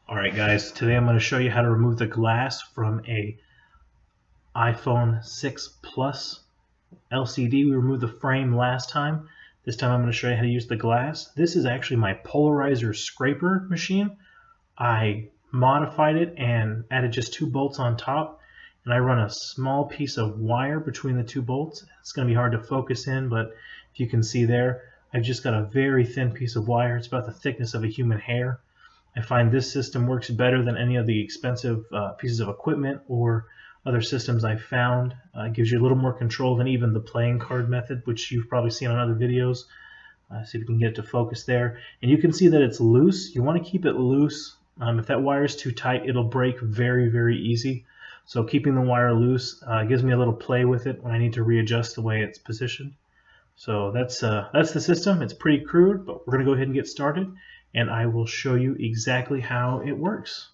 Alright guys, today I'm going to show you how to remove the glass from a iPhone 6 Plus LCD. We removed the frame last time. This time I'm going to show you how to use the glass. This is actually my polarizer scraper machine. I modified it and added just 2 bolts on top, and I run a small piece of wire between the 2 bolts. It's going to be hard to focus in, but if you can see there, I've just got a very thin piece of wire. It's about the thickness of a human hair. I find this system works better than any of the expensive pieces of equipment or other systems I've found. It gives you a little more control than even the playing card method, which you've probably seen on other videos. See if you can get it to focus there. And you can see that it's loose. You want to keep it loose. If that wire is too tight, it'll break very, very easy. So keeping the wire loose gives me a little play with it when I need to readjust the way it's positioned. So that's the system. It's pretty crude, but we're going to go ahead and get started, and I will show you exactly how it works.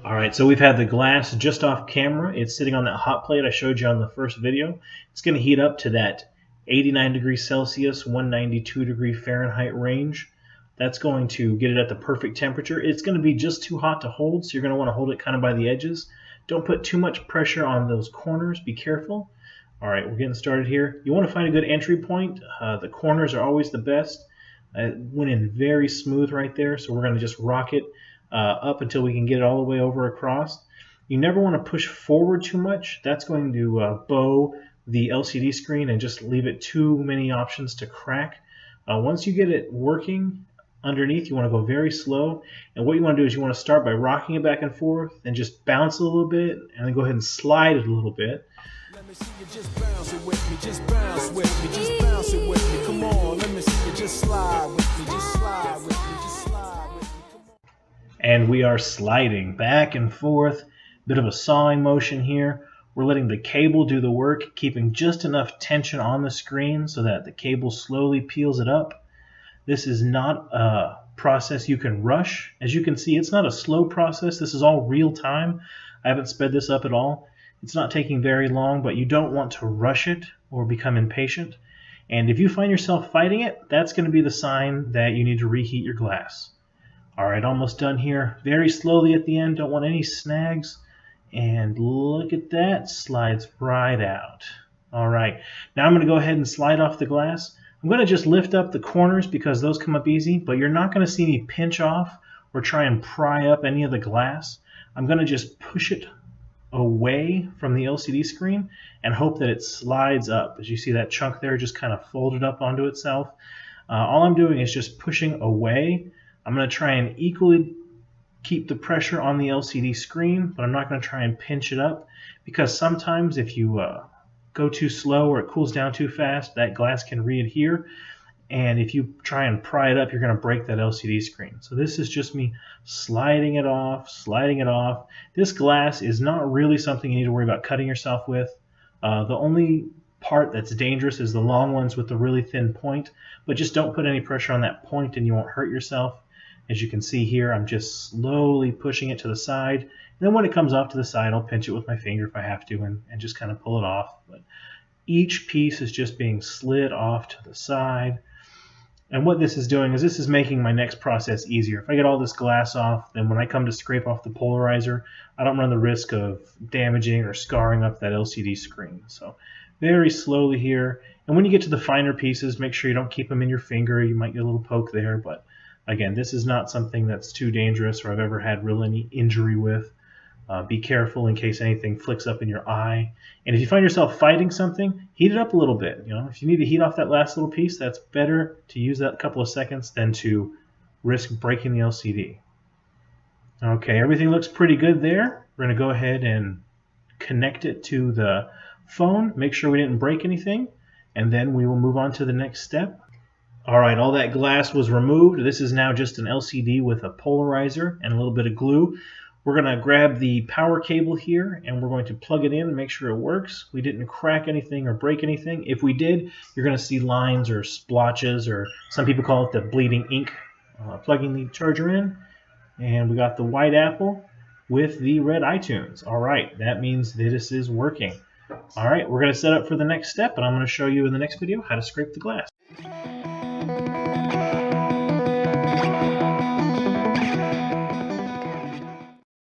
Alright, so we've had the glass just off camera. It's sitting on that hot plate I showed you on the first video. It's going to heat up to that 89 degrees Celsius, 192 degree Fahrenheit range. That's going to get it at the perfect temperature. It's going to be just too hot to hold, so you're going to want to hold it kind of by the edges. Don't put too much pressure on those corners. Be careful. All right, we're getting started here. You want to find a good entry point. The corners are always the best. It went in very smooth right there, so we're going to just rock it up until we can get it all the way over across. You never want to push forward too much. That's going to bow the LCD screen and just leave it too many options to crack. Once you get it working underneath, you want to go very slow, and what you want to do is you want to start by rocking it back and forth and just bounce a little bit, and then go ahead and slide it a little bit. Let me see you just bounce it with me, just bounce with me, just bounce it with me. Come on, let me see you just slide with me, just slide with me, just slide with me. Come on. And we are sliding back and forth, bit of a sawing motion here. We're letting the cable do the work, keeping just enough tension on the screen so that the cable slowly peels it up. This is not a process you can rush. As you can see, it's not a slow process. This is all real time. I haven't sped this up at all. It's not taking very long, but you don't want to rush it or become impatient. And if you find yourself fighting it, that's going to be the sign that you need to reheat your glass. All right, almost done here. Very slowly at the end. Don't want any snags. And look at that. Slides right out. All right, now I'm going to go ahead and slide off the glass. I'm going to just lift up the corners because those come up easy, but you're not going to see me pinch off or try and pry up any of the glass. I'm going to just push it away from the LCD screen and hope that it slides up. As you see, that chunk there just kind of folded up onto itself. All I'm doing is just pushing away. I'm going to try and equally keep the pressure on the LCD screen, but I'm not going to try and pinch it up, because sometimes if you go too slow or it cools down too fast, that glass can re-adhere, and if you try and pry it up, you're going to break that LCD screen. So this is just me sliding it off, sliding it off. This glass is not really something you need to worry about cutting yourself with. The only part that's dangerous is the long ones with the really thin point, but just don't put any pressure on that point and you won't hurt yourself. As you can see here, I'm just slowly pushing it to the side. And then when it comes off to the side, I'll pinch it with my finger if I have to and just kind of pull it off. But each piece is just being slid off to the side. And what this is doing is this is making my next process easier. If I get all this glass off, then when I come to scrape off the polarizer, I don't run the risk of damaging or scarring up that LCD screen. So very slowly here. And when you get to the finer pieces, make sure you don't keep them in your finger. You might get a little poke there, but again, this is not something that's too dangerous or I've ever had really any injury with. Be careful in case anything flicks up in your eye. And if you find yourself fighting something, heat it up a little bit. If you need to heat off that last little piece, that's better to use that couple of seconds than to risk breaking the LCD. Okay, everything looks pretty good there. We're going to go ahead and connect it to the phone, make sure we didn't break anything, and then we will move on to the next step. Alright, all that glass was removed. This is now just an LCD with a polarizer and a little bit of glue. We're going to grab the power cable here and we're going to plug it in and make sure it works. We didn't crack anything or break anything. If we did, you're going to see lines or splotches, or some people call it the bleeding ink. Plugging the charger in, and we got the white apple with the red iTunes. Alright, that means that this is working. All right, we're going to set up for the next step, and I'm going to show you in the next video how to scrape the glass.